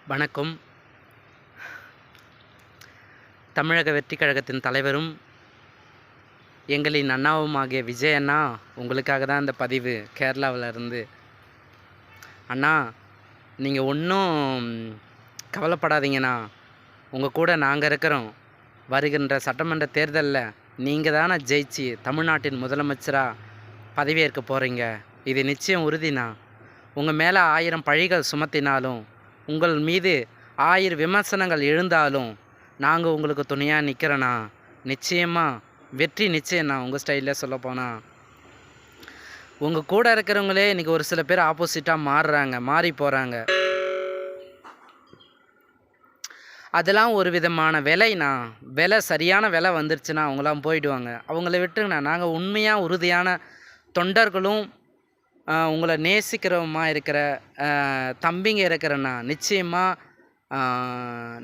வணக்கம். தமிழக வெற்றி கழகத்தின் தலைவரும் எங்களின் அண்ணாவும் ஆகிய விஜய் அண்ணா, உங்களுக்காக தான் இந்த பதிவு கேரளாவில் இருந்து. அண்ணா, நீங்கள் ஒன்றும் கவலைப்படாதீங்கண்ணா. உங்கள் கூட நாங்கள் இருக்கிறோம். வருகின்ற சட்டமன்ற தேர்தலில் நீங்கள் தானே ஜெயிச்சு தமிழ்நாட்டின் முதலமைச்சராக பதவியேற்க போகிறீங்க. இது நிச்சயம் உறுதிண்ணா. உங்கள் மேலே 1000 பழிகள் சுமத்தினாலும், உங்கள் மீது 1000 விமர்சனங்கள் எழுந்தாலும் நாங்கள் உங்களுக்கு துணையாக நிற்கிறோண்ணா. நிச்சயமாக வெற்றி நிச்சயம்ண்ணா. உங்கள் ஸ்டைலில் சொல்லப்போனால் உங்கள் கூட இருக்கிறவங்களே இன்றைக்கி ஒரு சில பேர் ஆப்போசிட்டாக மாறி போகிறாங்க. அதெல்லாம் ஒரு விதமான விலைண்ணா. சரியான விலை வந்துருச்சுன்னா அவங்களாம் போயிடுவாங்க. அவங்கள விட்டுங்கண்ணா. நாங்கள் உண்மையாக உறுதியான தொண்டர்களும் உங்களை நேசிக்கிறவமா இருக்கிற தம்பிங்க இருக்கிறேண்ணா. நிச்சயமாக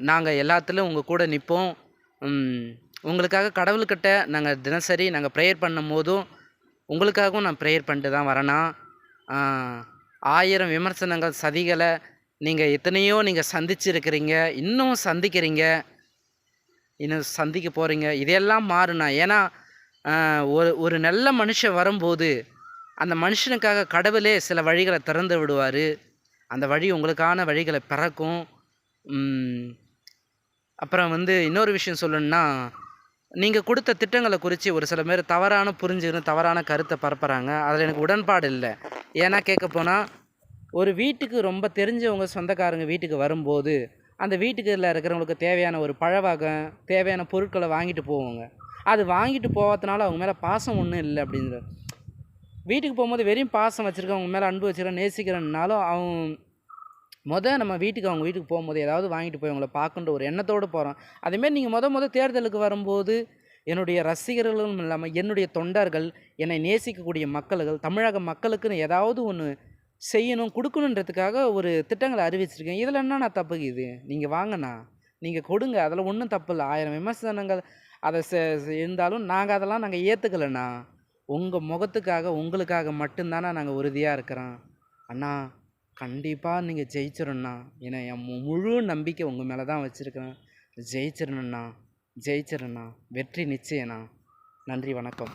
நாங்கள் எல்லாத்துலேயும் உங்கள் கூட நிற்போம். உங்களுக்காக கடவுள்கிட்ட நாங்கள் தினசரி ப்ரேயர் பண்ணும் போதும் உங்களுக்காகவும் நான் ப்ரேயர் பண்ணிட்டு தான் வரேண்ணா. 1000 விமர்சனங்கள் சதிகளை நீங்கள் எத்தனையோ சந்திச்சிருக்கிறீங்க, இன்னும் சந்திக்கிறீங்க, இன்னும் சந்திக்க போகிறீங்க. இதையெல்லாம் மாறுண்ணா. ஏன்னா ஒரு நல்ல மனுஷன் வரும்போது அந்த மனுஷனுக்காக கடவுளே சில வழிகளை திறந்து விடுவார். அந்த வழி உங்களுக்கான வழிகளை பிறக்கும். அப்புறம் இன்னொரு விஷயம் சொல்லணுன்னா, நீங்கள் கொடுத்த திட்டங்களை குறித்து ஒரு சில பேர் தவறான கருத்தை பரப்புகிறாங்க. அதில் எனக்கு உடன்பாடு இல்லை. ஏன்னா கேட்க போனால், ஒரு வீட்டுக்கு ரொம்ப தெரிஞ்சவங்க சொந்தக்காரங்க வீட்டுக்கு வரும்போது அந்த வீட்டுக்குள்ள இருக்கிறவங்களுக்கு தேவையான ஒரு பழவகம், தேவையான பொருட்களை வாங்கிட்டு போவாங்க. அது வாங்கிட்டு போகிறதுனால அவங்க மேலே பாசம் ஒன்றும் இல்லை அப்படின்ற. வீட்டுக்கு போகும்போது வெறும் பாசம் வச்சுருக்கேன், அவங்க மேலே அன்பு வச்சுருக்கேன், நேசிக்கிறேன்னாலும் நம்ம வீட்டுக்கு அவங்க வீட்டுக்கு போகும்போது ஏதாவது வாங்கிட்டு போய் அவங்கள பார்க்குன்ற ஒரு எண்ணத்தோடு போகிறோம். அதேமாரி நீங்கள் தேர்தலுக்கு வரும்போது என்னுடைய ரசிகர்களும் இல்லாமல் என்னுடைய தொண்டர்கள், என்னை நேசிக்கக்கூடிய மக்கள்கள், தமிழக மக்களுக்குன்னு ஏதாவது ஒன்று செய்யணும், கொடுக்கணுன்றதுக்காக ஒரு திட்டங்களை அறிவிச்சிருக்கேன். இதில் என்னண்ணா தப்புக்குது? நீங்கள் வாங்கண்ணா, நீங்கள் கொடுங்க, அதில் ஒன்றும் தப்பு இல்லை. 1000 விமர்சனங்கள் அதை இருந்தாலும் நாங்கள் ஏற்றுக்கலைண்ணா. உங்கள் முகத்துக்காக, உங்களுக்காக மட்டும்தானே நாங்கள் உறுதியாக இருக்கிறோம். அண்ணா, கண்டிப்பாக நீங்கள் ஜெயிச்சிடணுண்ணா. ஏன்னா என் முழு நம்பிக்கை உங்கள் மேலே தான் வச்சுருக்கிறேன். ஜெயிச்சிடணுண்ணா. வெற்றி நிச்சயண்ணா. நன்றி, வணக்கம்.